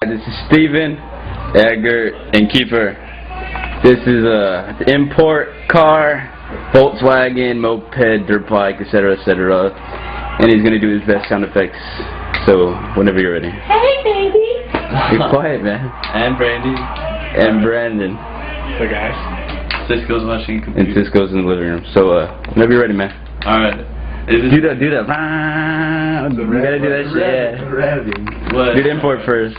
This is Steven, Edgar, and Kiefer. This is a import car, Volkswagen, moped, dirt bike, etc., etc. And he's gonna do his best sound effects. So whenever you're ready. Hey, baby. Be quiet, man. And Brandy. And Brandon. So guys. Cisco's watching computer. And Cisco's in the living room. So whenever you're ready, man. All right. Do that. You gotta do that shit. Yeah. What? Do the import first.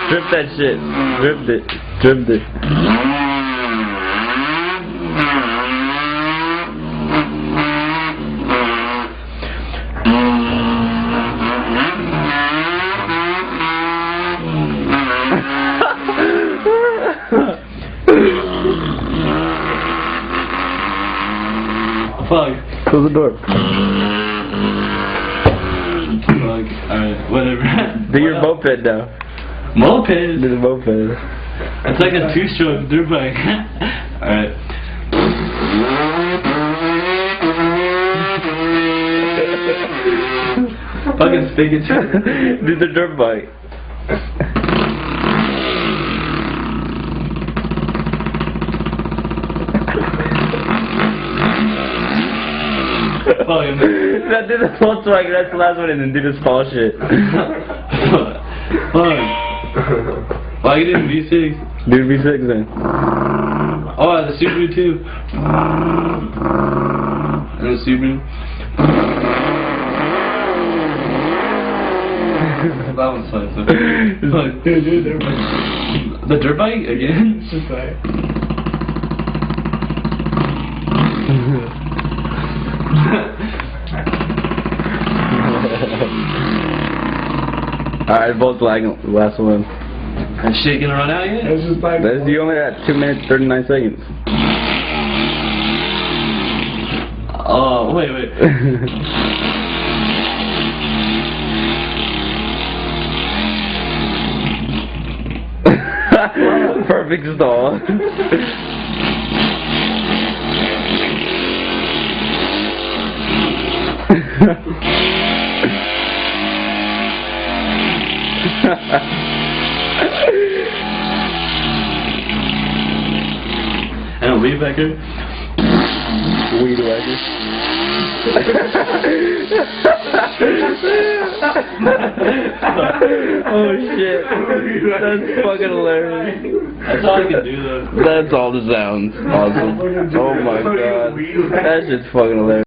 Drip that shit. Dripped it. Fuck. Close the door. Fuck. Alright, whatever. Do your moped now. Moped? Do the moped. It's like a two-stroke dirt bike. Alright. Fucking spigot. Do the dirt bike. Now do the Volkswagen, that's the last one, and then do the small shit. Fuck. Why you didn't V6? Do V6 then. Oh, the Subaru too. And the Subaru. That one's fun. So. Dude, dirt bike. The dirt bike again? It's just like. Alright, Volkswagen, last one. That shit gonna run out yet? You only at 2 minutes 39 seconds. Oh, wait. Perfect stall. And a weed whacker? Weed whacker. Oh shit. That's fucking hilarious. That's all I can do though. That's all the sounds. Awesome. Oh my god. That shit's fucking hilarious.